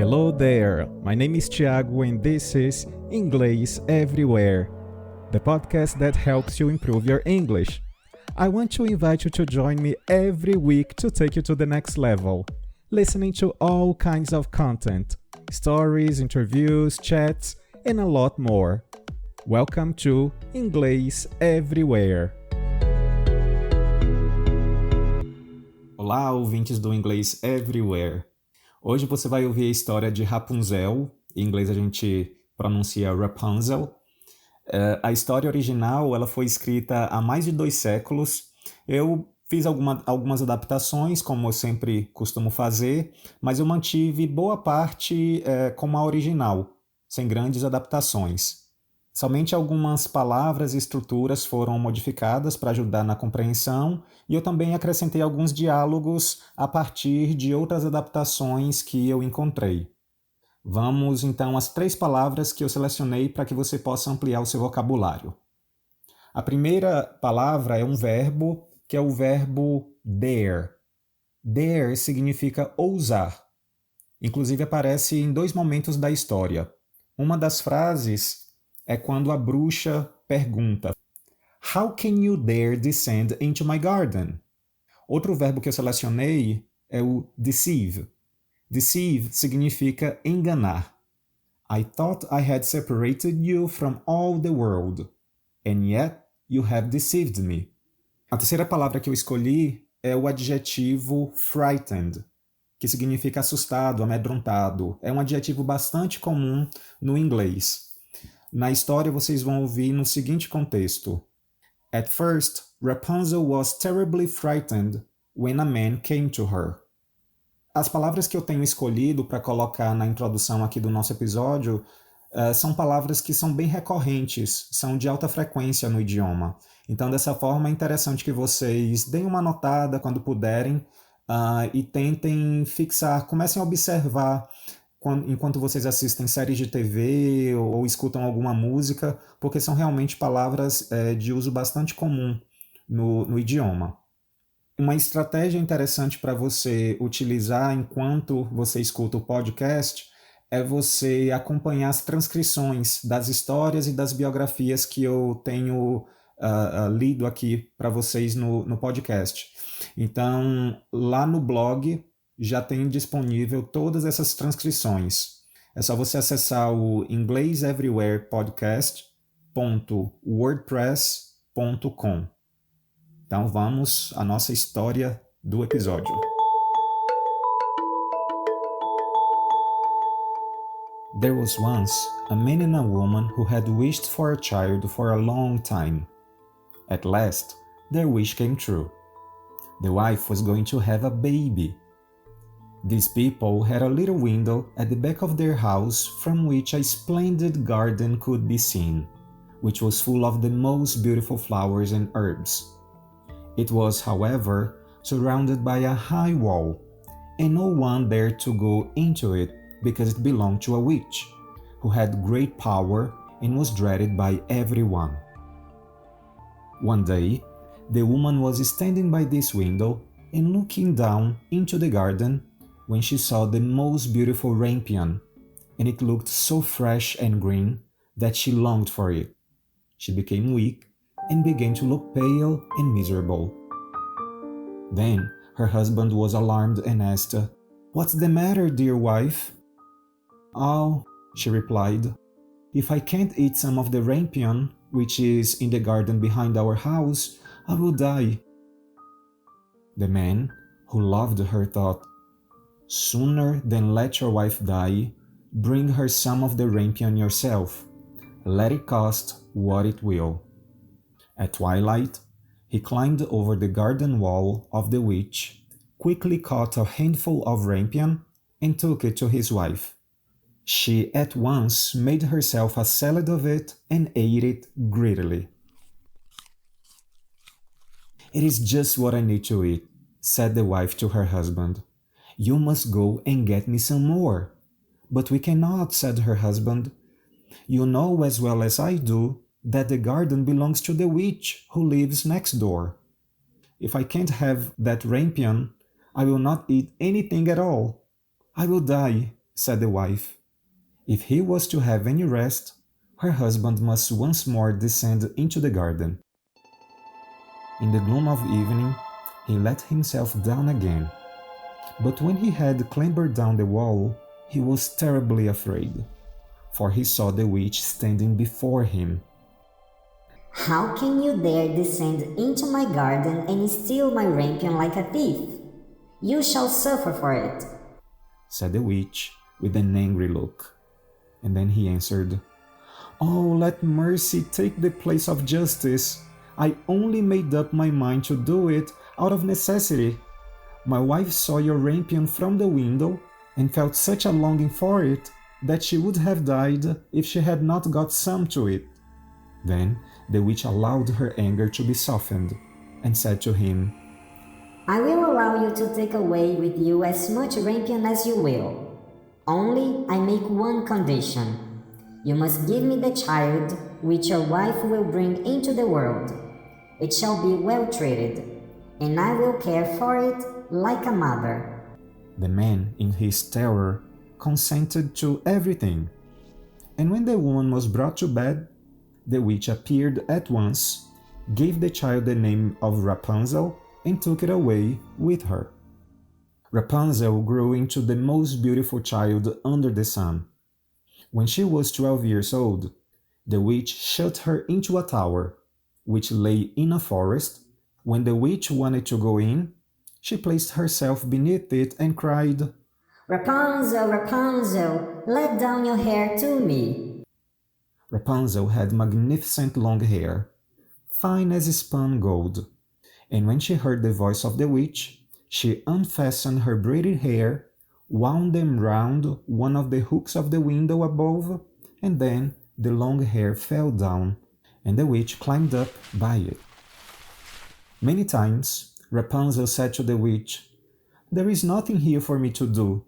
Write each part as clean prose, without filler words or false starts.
Hello there, my name is Thiago and this is Inglês Everywhere, the podcast that helps you improve your English. I want to invite you to join me every week to take you to the next level, listening to all kinds of content, stories, interviews, chats, and a lot more. Welcome to Inglês Everywhere. Olá, ouvintes do Inglês Everywhere. Hoje você vai ouvir a história de Rapunzel, em inglês a gente pronuncia Rapunzel. A história original ela foi escrita há mais de 2 séculos. Eu fiz algumas adaptações, como eu sempre costumo fazer, mas eu mantive boa parte como a original, sem grandes adaptações. Somente algumas palavras e estruturas foram modificadas para ajudar na compreensão e eu também acrescentei alguns diálogos a partir de outras adaptações que eu encontrei. Vamos então às 3 palavras que eu selecionei para que você possa ampliar o seu vocabulário. A primeira palavra é um verbo que é o verbo dare. Dare significa ousar. Inclusive aparece em 2 momentos da história. Uma das frases é quando a bruxa pergunta: How can you dare descend into my garden? Outro verbo que eu selecionei é o deceive. Deceive significa enganar. I thought I had separated you from all the world, and yet you have deceived me. A terceira palavra que eu escolhi é o adjetivo frightened, que significa assustado, amedrontado. É um adjetivo bastante comum no inglês. Na história, vocês vão ouvir no seguinte contexto. At first, Rapunzel was terribly frightened when a man came to her. As palavras que eu tenho escolhido para colocar na introdução aqui do nosso episódio são palavras que são bem recorrentes, são de alta frequência no idioma. Então, dessa forma, é interessante que vocês deem uma notada quando puderem e tentem fixar, comecem a observar enquanto vocês assistem séries de TV ou escutam alguma música, porque são realmente palavras de uso bastante comum no idioma. Uma estratégia interessante para você utilizar enquanto você escuta o podcast é você acompanhar as transcrições das histórias e das biografias que eu tenho lido aqui para vocês no podcast. Então, lá no blog já tem disponível todas essas transcrições. É só você acessar o ingleseverywherepodcast.wordpress.com. Então vamos à nossa história do episódio. There was once a man and a woman who had wished for a child for a long time. At last, their wish came true. The wife was going to have a baby. These people had a little window at the back of their house from which a splendid garden could be seen, which was full of the most beautiful flowers and herbs. It was, however, surrounded by a high wall, and no one dared to go into it because it belonged to a witch, who had great power and was dreaded by everyone. One day, the woman was standing by this window and looking down into the garden when she saw the most beautiful rampion, and it looked so fresh and green that she longed for it. She became weak and began to look pale and miserable. Then her husband was alarmed and asked, "What's the matter, dear wife?" "Oh," she replied, "if I can't eat some of the rampion, which is in the garden behind our house, I will die." The man, who loved her, thought, "Sooner than let your wife die, bring her some of the rampion yourself. Let it cost what it will." At twilight, he climbed over the garden wall of the witch, quickly caught a handful of rampion, and took it to his wife. She at once made herself a salad of it and ate it greedily. "It is just what I need to eat," said the wife to her husband. "You must go and get me some more." "But we cannot," said her husband. "You know as well as I do that the garden belongs to the witch who lives next door. If I can't have that rampion, I will not eat anything at all. I will die," said the wife. If he was to have any rest, her husband must once more descend into the garden. In the gloom of evening, he let himself down again. But when he had clambered down the wall, he was terribly afraid, for he saw the witch standing before him. "How can you dare descend into my garden and steal my rampion like a thief? You shall suffer for it," said the witch with an angry look. And then he answered, "Oh, let mercy take the place of justice. I only made up my mind to do it out of necessity. My wife saw your rampion from the window and felt such a longing for it that she would have died if she had not got some to it." Then the witch allowed her anger to be softened and said to him, "I will allow you to take away with you as much rampion as you will. Only I make one condition. You must give me the child which your wife will bring into the world. It shall be well treated, and I will care for it like a mother." The man, in his terror, consented to everything. And when the woman was brought to bed, the witch appeared at once, gave the child the name of Rapunzel, and took it away with her. Rapunzel grew into the most beautiful child under the sun. When she was 12 years old, the witch shut her into a tower, which lay in a forest. When the witch wanted to go in, she placed herself beneath it and cried, "Rapunzel, Rapunzel, let down your hair to me." Rapunzel had magnificent long hair, fine as spun gold, and when she heard the voice of the witch, she unfastened her braided hair, wound them round one of the hooks of the window above, and then the long hair fell down, and the witch climbed up by it. Many times Rapunzel said to the witch, "There is nothing here for me to do.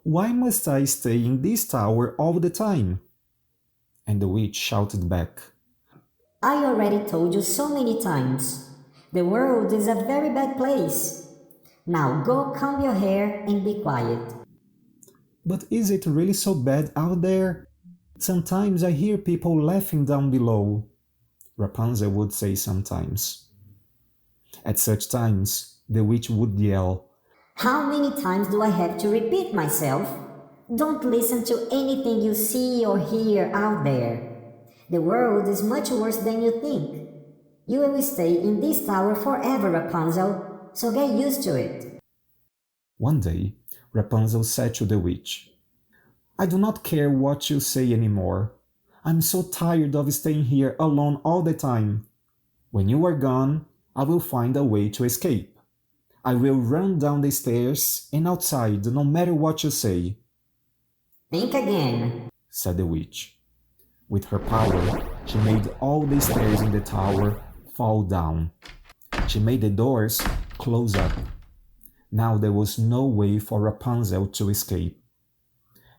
Why must I stay in this tower all the time?" And the witch shouted back, "I already told you so many times. The world is a very bad place. Now go comb your hair and be quiet." "But is it really so bad out there? Sometimes I hear people laughing down below," Rapunzel would say sometimes. At such times, the witch would yell, "How many times do I have to repeat myself? Don't listen to anything you see or hear out there. The world is much worse than you think. You will stay in this tower forever, Rapunzel, so get used to it." One day, Rapunzel said to the witch, "I do not care what you say anymore. I'm so tired of staying here alone all the time. When you are gone, I will find a way to escape. I will run down the stairs and outside, no matter what you say." "Think again," said the witch. With her power, she made all the stairs in the tower fall down. She made the doors close up. Now there was no way for Rapunzel to escape.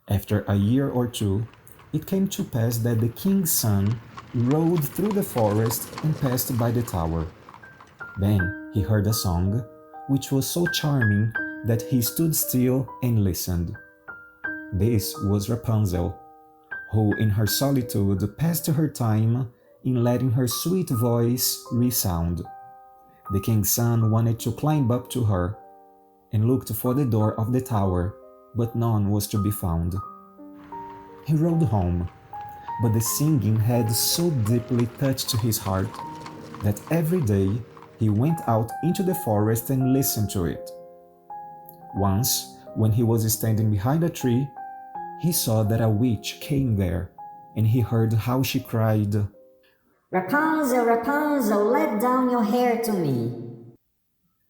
After a year or two, it came to pass that the king's son rode through the forest and passed by the tower. Then he heard a song, which was so charming that he stood still and listened. This was Rapunzel, who in her solitude passed her time in letting her sweet voice resound. The king's son wanted to climb up to her and looked for the door of the tower, but none was to be found. He rode home, but the singing had so deeply touched his heart that every day he went out into the forest and listened to it. Once, when he was standing behind a tree, he saw that a witch came there, and he heard how she cried, "Rapunzel, Rapunzel, let down your hair to me."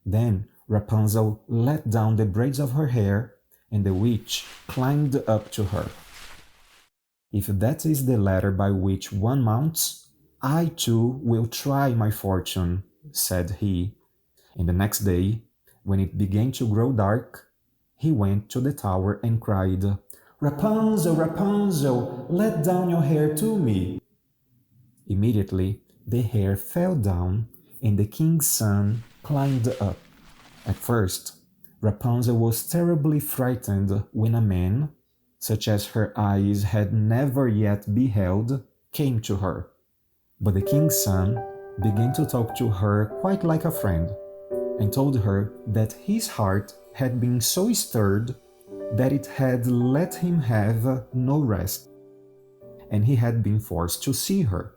Then Rapunzel let down the braids of her hair, and the witch climbed up to her. "If that is the ladder by which one mounts, I too will try my fortune," said he. And the next day, when it began to grow dark, he went to the tower and cried, "Rapunzel, Rapunzel, let down your hair to me." Immediately, the hair fell down, and the king's son climbed up. At first, Rapunzel was terribly frightened when a man, such as her eyes had never yet beheld, came to her. But the king's son began to talk to her quite like a friend, and told her that his heart had been so stirred that it had let him have no rest, and he had been forced to see her.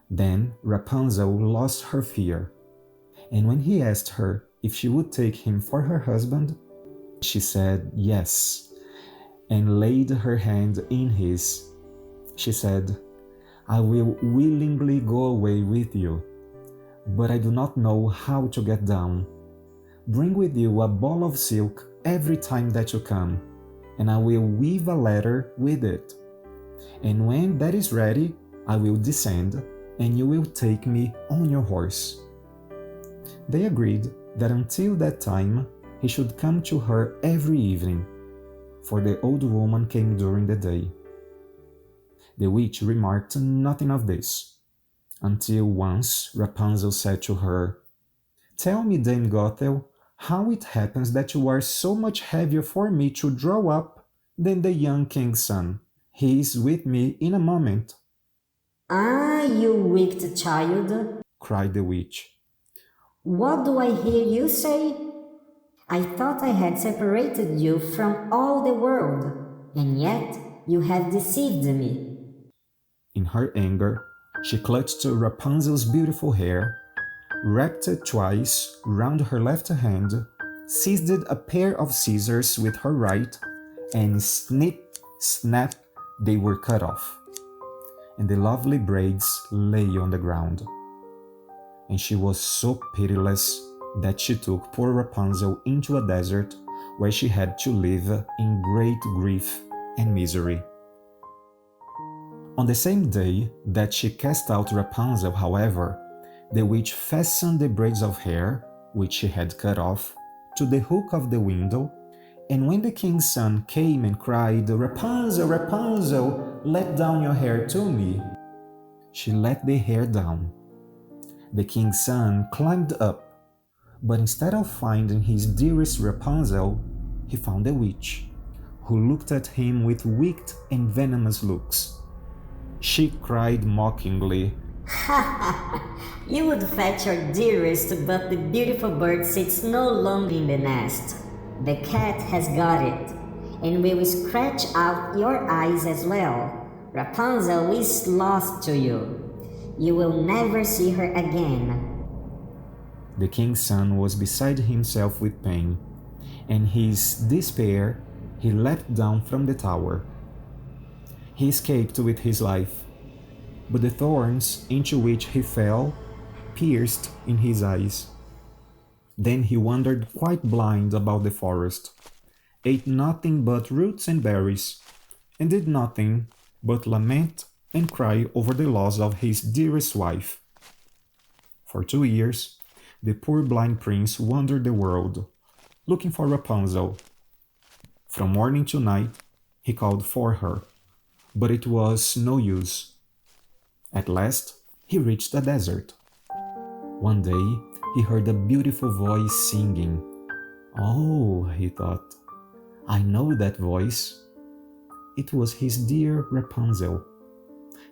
Then Rapunzel lost her fear, and when he asked her if she would take him for her husband, she said yes, and laid her hand in his. She said, "I will willingly go away with you, but I do not know how to get down. Bring with you a ball of silk every time that you come, and I will weave a ladder with it. And when that is ready, I will descend, and you will take me on your horse." They agreed that until that time he should come to her every evening, for the old woman came during the day. The witch remarked nothing of this, until once Rapunzel said to her, "Tell me, Dame Gothel, how it happens that you are so much heavier for me to draw up than the young king's son. He is with me in a moment." "Ah, you wicked child," cried the witch. "what do I hear you say? I thought I had separated you from all the world, and yet you have deceived me." In her anger, she clutched Rapunzel's beautiful hair, wrapped it twice round her left hand, seized a pair of scissors with her right, and snip, snap, they were cut off, and the lovely braids lay on the ground. And she was so pitiless that she took poor Rapunzel into a desert where she had to live in great grief and misery. On the same day that she cast out Rapunzel, however, the witch fastened the braids of hair, which she had cut off, to the hook of the window, and when the king's son came and cried, "Rapunzel, Rapunzel, let down your hair to me," she let the hair down. The king's son climbed up, but instead of finding his dearest Rapunzel, he found the witch, who looked at him with wicked and venomous looks. She cried mockingly, "Ha ha! You would fetch your dearest, but the beautiful bird sits no longer in the nest. The cat has got it, and will scratch out your eyes as well. Rapunzel is lost to you. You will never see her again." The king's son was beside himself with pain, and his despair he leapt down from the tower. He escaped with his life, but the thorns into which he fell pierced in his eyes. Then he wandered quite blind about the forest, ate nothing but roots and berries, and did nothing but lament and cry over the loss of his dearest wife. For 2 years, the poor blind prince wandered the world, looking for Rapunzel. From morning to night, he called for her, but it was no use. At last, he reached a desert. One day, he heard a beautiful voice singing. "Oh," he thought, "I know that voice." It was his dear Rapunzel.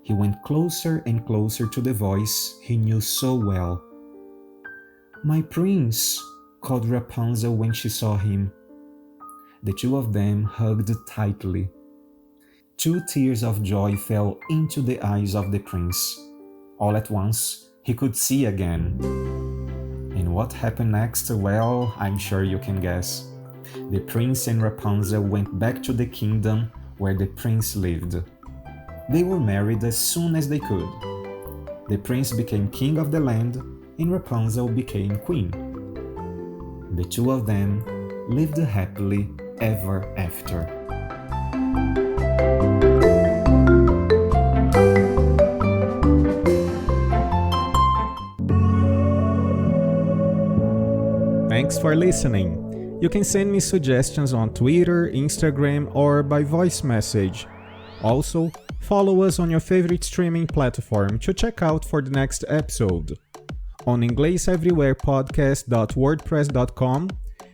He went closer and closer to the voice he knew so well. "My prince," called Rapunzel when she saw him. The two of them hugged tightly. 2 tears of joy fell into the eyes of the prince. All at once, he could see again. And what happened next? Well, I'm sure you can guess. The prince and Rapunzel went back to the kingdom where the prince lived. They were married as soon as they could. The prince became king of the land, and Rapunzel became queen. The two of them lived happily ever after. Thanks for listening. You can send me suggestions on Twitter, Instagram, or by voice message. Also, follow us on your favorite streaming platform to check out for the next episode. On ingleseverywherepodcast.wordpress.com,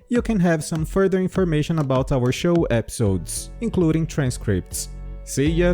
you can have some further information about our show episodes, including transcripts. See ya!